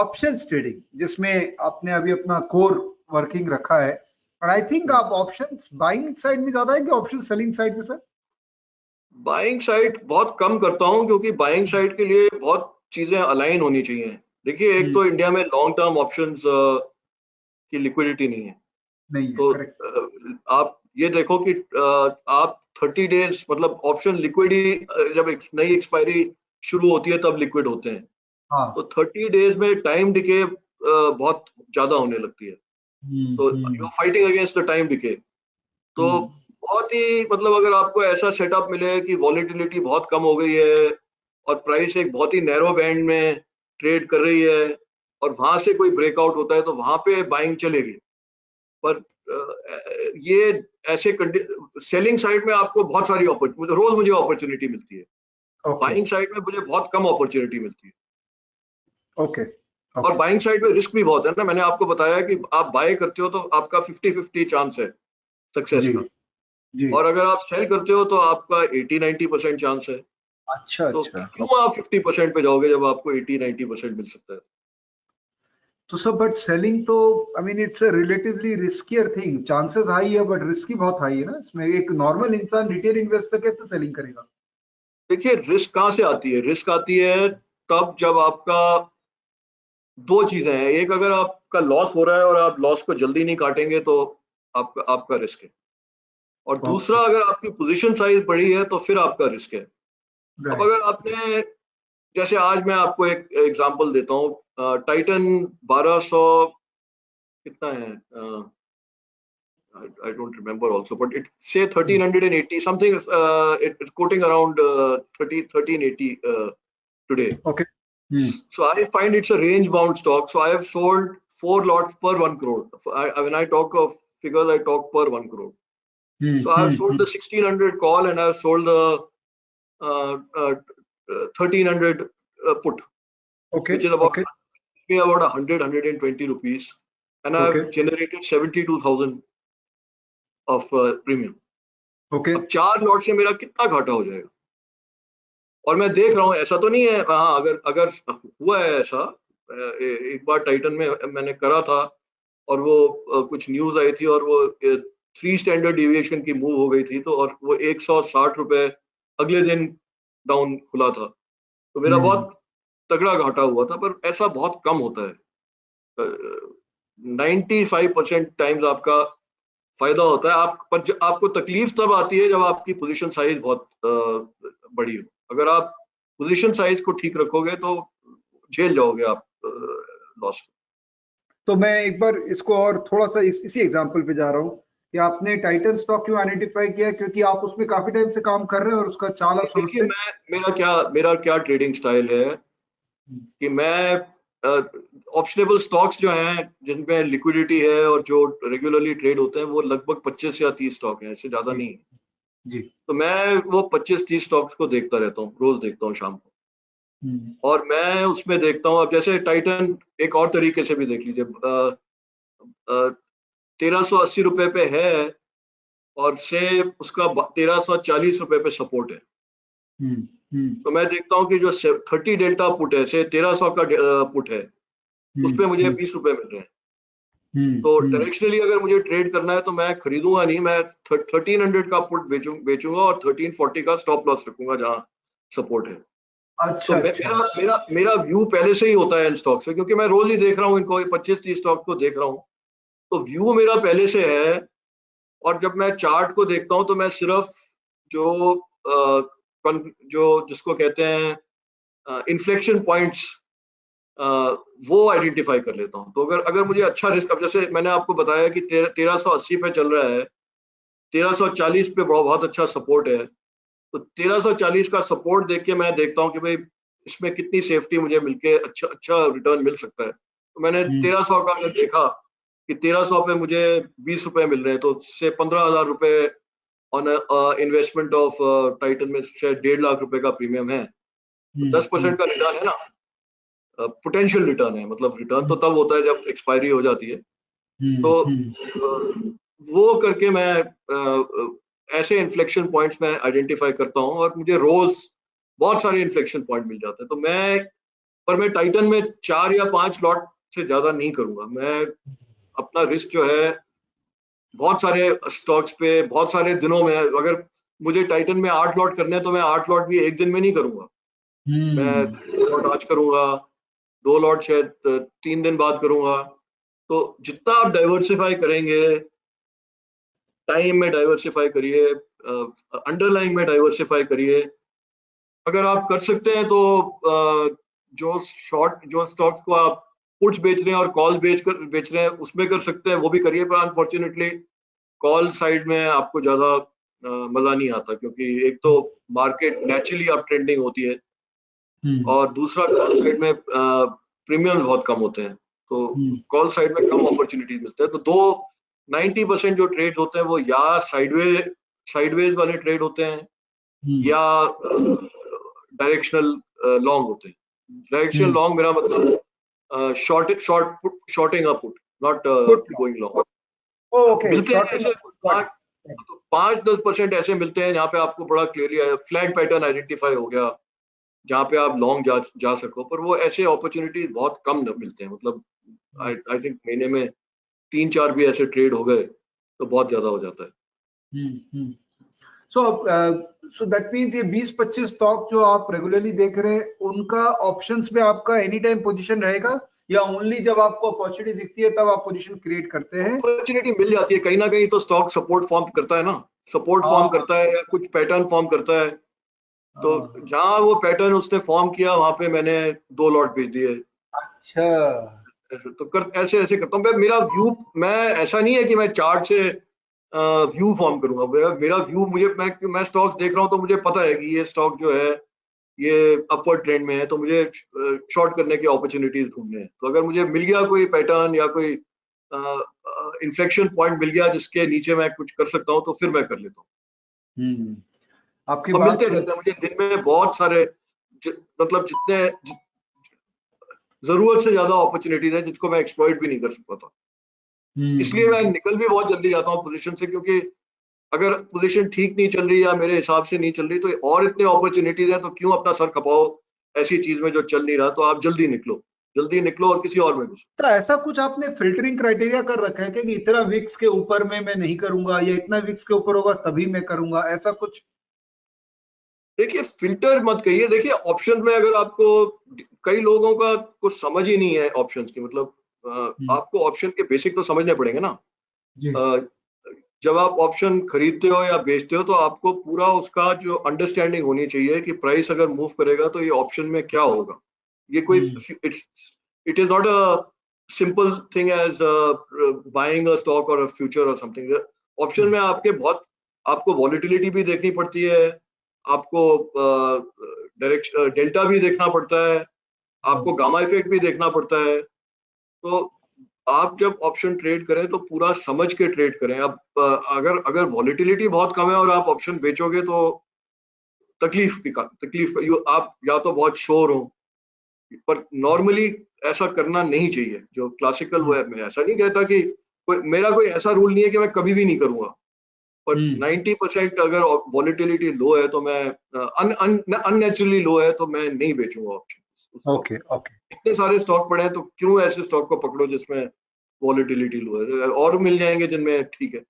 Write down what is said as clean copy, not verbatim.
Options trading जिसमें आपने अभी अपना कोर वर्किंग रखा है, और आई थिंक आप ऑप्शंस बाइंग साइड में ज्यादा है कि ऑप्शन सेलिंग साइड में सर? बाइंग साइड बहुत कम करता हूं, क्योंकि बाइंग साइड के लिए बहुत चीजें अलाइन होनी चाहिए। देखिए, एक तो इंडिया में लॉन्ग टर्म ऑप्शंस की लिक्विडिटी नहीं है। नहीं है, तो करेक्ट। आप ये देखो कि आप 30 डेज, मतलब ऑप्शन लिक्विड ही जब नई एक्सपायरी शुरू होती है तब लिक्विड होते हैं। हाँ। तो 30 डेज में टाइम डिके बहुत ज्यादा होने लगती है। तो you are fighting against the time decay. तो बहुत ही, मतलब अगर आपको ऐसा सेटअप मिले कि वॉलेटिलिटी बहुत कम हो गई है और प्राइस एक बहुत ही नैरो बैंड में ट्रेड कर रही है और वहां से कोई ब्रेकआउट होता है, तो वहां पे बाइंग चलेगी। पर ये ऐसे सेलिंग साइड में आपको बहुत सारी अपॉर्चुनिटी, रोज मुझे अपॉर्चुनिटी मिलती है। ओके बाइंग साइड में मुझे बहुत कम अपॉर्चुनिटी मिलती है। ओके और ओके। बाइंग साइड में रिस्क भी बहुत है ना। मैंने आपको बताया कि आप बाय करते हो तो आपका 50-50 चांस है सक्सेस जी का, जी। और अगर आप सेल करते हो तो आपका 80-90% चांस है। अच्छा तो अच्छा। क्यों आप 50% पे जाओगे जब आपको 80-90% मिल सकता है? तो सर बट सेलिंग तो I mean it's a relatively riskier thing, chances high है बट रिस्क बहुत हाई है ना इसमें। एक नॉर्मल इंसान रिटेल इन्वेस्टर कैसे सेलिंग करेगा? देखिए, रिस्क कहाँ से आती है? रिस्क आती है तब जब आपका दो चीजें हैं। एक, अगर आपका लॉस हो रहा है और आप लॉस को जल्दी नहीं काटेंगे तो आपका आपका रिस्क है। और ओके। दूसरा, अगर आपकी पोजीशन साइज बड़ी है तो फिर आपका रिस्क है। अब राइट। अगर आपने, जैसे आज मैं आपको एक एग्जांपल देता हूँ, टाइटन 1200 कितना है, I don't remember also, but it say 1380 something. It's quoting around 1380 today. Okay. So I find it's a range bound stock. So I have sold 4 lots per 1 crore. When I talk of figures, I talk per 1 crore. So I have sold the 1600 call and I have sold the 1300 put, okay which is about okay me about 120 rupees, and I okay have generated 72,000 of premium. Okay. अब 4 lot से मेरा कितना घाटा हो जाएगा? और मैं देख रहा हूँ, ऐसा तो नहीं है, हाँ, अगर अगर हुआ है ऐसा, एक बार टाइटन में मैंने करा था और वो कुछ न्यूज आई थी और वो 3 स्टैंडर्ड डिविएशन की मूव हो गई थी, तो और वो 160 रुपए अगले दिन डाउन खुला था। तो मेरा बहुत तगड़ा घाटा हुआ था, पर ऐसा बहुत कम होता है। 95% टाइम्स आपका फायदा होता है। आप पर आपको तकलीफ तब आती है जब आपकी पोजीशन साइज बहुत बड़ी हो। अगर आप पोजीशन साइज को ठीक रखोगे तो झेल जाओगे आप लॉस। तो मैं एक बार इसको और थोड़ा सा इसी एग्जांपल पे जा रहा हूँ कि आपने टाइटन स्टॉक क्यों आइडेंटिफाई किया, क्योंकि आप उसमें काफी टाइम से काम कर रहे हैं और उसका चाल आप देखिए, समझते हैं। मैं मेरा क्या ट्रेडिंग स्टाइल है कि मैं ऑप्शनेबल स्टॉक्स जो हैं जिनमें लिक्विडिटी है और जो रेगुलरली ट्रेड होते हैं, वो लगभग 25 या 30 स्टॉक हैं, इससे ज्यादा जी नहीं है। जी। तो मैं वो 25-30 स्टॉक्स को देखता रहता हूँ, रोज देखता हूँ शाम को। और मैं उसमें देखता हूँ, अब जैसे टाइटन एक और तरीके से भी देख लीजिए, 1380 रुपए पे है और से उसका 1340 रुपए पे सपोर्ट है। तो मैं देखता हूँ कि जो 30 डेल्टा पुट है, से 1300 का पुट है, उस पे मुझे 20 रुपए मिल रहे हैं। तो डायरेक्शनली अगर मुझे ट्रेड करना है तो मैं खरीदूंगा नहीं, मैं 1300 का पुट बेचूंगा और 1340 का स्टॉप लॉस रखूंगा जहां सपोर्ट है। तो अच्छा अच्छा। मेरा मेरा मेरा व्यू पहले से ही होता है इन स्टॉक्स में, क्योंकि मैं रोज ही देख रहा हूँ इनको, 25-30 स्टॉक को देख रहा हूँ। तो व्यू मेरा पहले से है। और जब मैं चार्ट को देखता हूँ तो मैं सिर्फ जो जो जिसको कहते हैं इन्फ्लेक्शन पॉइंट्स, वो आइडेंटिफाई कर लेता हूँ। तो अगर अगर मुझे अच्छा रिस्क, अब जैसे मैंने आपको बताया कि 1380 पे चल रहा है, 1340 पे बहुत अच्छा सपोर्ट है। तो 1340 का सपोर्ट देख के मैं देखता हूँ कि भाई इसमें कितनी सेफ्टी मुझे मिलके अच्छा अच्छा रिटर्न मिल सकता है। तो मैंने 1300 का अगर देखा कि 1300 पे मुझे 20 रुपए मिल रहे हैं, तो से 15,000 रुपए ऑन इन्वेस्टमेंट ऑफ टाइटन में शायद 1.5 लाख रुपए का प्रीमियम है। तो 10% का रिटर्न है ना, पोटेंशियल रिटर्न है। मतलब रिटर्न तो तब होता है जब एक्सपायरी हो जाती है। तो वो करके मैं ऐसे इन्फ्लेक्शन पॉइंट्स में आइडेंटिफाई करता हूँ और मुझे रोज बहुत सारे इन्फ्लेक्शन पॉइंट मिल जाते हैं। तो मैं पर मैं टाइटन में 4 या 5 लॉट से ज्यादा नहीं करूंगा। मैं अपना रिस्क जो है बहुत सारे स्टॉक्स पे बहुत सारे दिनों में, अगर मुझे टाइटन में 8 लॉट करने हैं तो मैं 8 लॉट भी एक दिन में नहीं करूंगा। मैं 2 लॉट आज करूंगा, 2 लॉट शायद 3 दिन बाद करूंगा। तो जितना आप डाइवर्सिफाई करेंगे, टाइम में डाइवर्सिफाई करिए, अंडरलाइंग में डाइवर्सिफाई करिए। अगर आप कर सकते हैं तो जो स्टॉक्स को आप पुट्स बेच रहे हैं और कॉल बेच रहे हैं उसमें कर सकते हैं, वो भी करिए। पर अनफॉर्चुनेटली कॉल साइड में आपको ज्यादा मजा नहीं आता, क्योंकि एक तो मार्केट नेचुरली अप ट्रेंडिंग होती है और दूसरा कॉल साइड में प्रीमियम बहुत कम होते हैं। तो कॉल साइड में कम अपॉर्चुनिटीज मिलते हैं। तो 90% जो ट्रेड होते हैं वो या साइडवेज वाले ट्रेड होते हैं या डायरेक्शनल लॉन्ग होते हैं। डायरेक्शनल लॉन्ग मेरा मतलब shorting a put, not going long. मिलते हैं ऐसे 5-10% ऐसे मिलते हैं जहाँ पे आपको बड़ा क्लियरली फ्लैग पैटर्न आइडेंटिफाई हो गया, जहाँ पे आप लॉन्ग जा सको। पर वो ऐसे अपॉर्चुनिटीज बहुत कम मिलते हैं। मतलब आई थिंक महीने में 3-4 भी ऐसे ट्रेड हो गए तो बहुत ज्यादा हो जाता है। सो दैट मीन्स ये 20-25 स्टॉक जो आप रेगुलरली देख रहे हैं उनका ऑप्शंस में आपका एनी टाइम पोजीशन रहेगा, या ओनली जब आपको अपॉर्चुनिटी दिखती है तब आप पोजीशन क्रिएट करते हैं? अपॉर्चुनिटी मिल जाती है कहीं ना कहीं तो स्टॉक सपोर्ट फॉर्म करता है ना, सपोर्ट फॉर्म करता है या कुछ पैटर्न फॉर्म करता है। तो जहां वो पैटर्न उसने फॉर्म किया वहां पे मैंने 2 लॉट भेज दिए। अच्छा, तो ऐसे करता हूँ मेरा व्यू। मैं ऐसा नहीं है कि मैं चार्ट से व्यू फॉर्म करूंगा। मेरा व्यू, मैं स्टॉक्स देख रहा हूँ तो मुझे पता है कि ये स्टॉक जो है ये अपवर्ड ट्रेंड में है, तो मुझे शॉर्ट करने की अपॉर्चुनिटीज ढूंढने हैं। तो अगर मुझे मिल गया कोई पैटर्न या कोई इन्फ्लेक्शन पॉइंट मिल गया जिसके नीचे मैं कुछ कर सकता हूँ तो फिर मैं कर लेता हूँ। आपकी और बात मिलते रहते हैं मुझे दिन में बहुत सारे, मतलब जरूरत से ज्यादा अपॉर्चुनिटीज है जिसको मैं एक्सप्लॉइट भी नहीं कर सकता था। इसलिए मैं निकल भी बहुत जल्दी जाता हूँ पोजीशन से, क्योंकि अगर पोजीशन ठीक नहीं चल रही या मेरे हिसाब से नहीं चल रही तो और इतने अपॉर्चुनिटीज हैं, तो क्यों अपना सर खपाओ ऐसी चीज में जो चल नहीं रहा। तो आप जल्दी निकलो और किसी और में घुसो। तो ऐसा कुछ आपने फिल्टरिंग क्राइटेरिया कर रखा है कि इतना विक्स के ऊपर में मैं नहीं करूंगा, या इतना विक्स के ऊपर होगा तभी मैं करूंगा, ऐसा कुछ? देखिए फिल्टर मत कहिए। देखिए ऑप्शन में अगर आपको, कई लोगों का कुछ समझ ही नहीं है ऑप्शंस की, मतलब आपको ऑप्शन के बेसिक तो समझने पड़ेंगे ना। जी। जब आप ऑप्शन खरीदते हो या बेचते हो तो आपको पूरा उसका जो अंडरस्टैंडिंग होनी चाहिए कि प्राइस अगर मूव करेगा तो ये ऑप्शन में क्या होगा। ये कोई it is not a simple thing as buying a stock और अ फ्यूचर और समथिंग। ऑप्शन में आपको वॉलिटिलिटी भी देखनी पड़ती है, आपको डायरेक्शन डेल्टा भी देखना पड़ता है, आपको गामा इफेक्ट भी देखना पड़ता है। तो आप जब ऑप्शन ट्रेड करें तो पूरा समझ के ट्रेड करें। अब अगर वॉलिटिलिटी बहुत कम है और आप ऑप्शन बेचोगे तो आप या तो बहुत श्योर हो, पर नॉर्मली ऐसा करना नहीं चाहिए। जो क्लासिकल वो है, मैं ऐसा नहीं कहता कि मेरा कोई ऐसा रूल नहीं है कि मैं कभी भी नहीं करूंगा, पर 90% अगर वॉलिटिलिटी लो है तो मैं अननेचुरली लो है तो मैं नहीं बेचूंगा ऑप्शन। Okay, okay. इतने सारे स्टॉक पड़े हैं तो क्यों ऐसे स्टॉक को पकड़ो जिसमें वॉलिटिलिटी लो है, और मिल जाएंगे जिनमें ठीक है।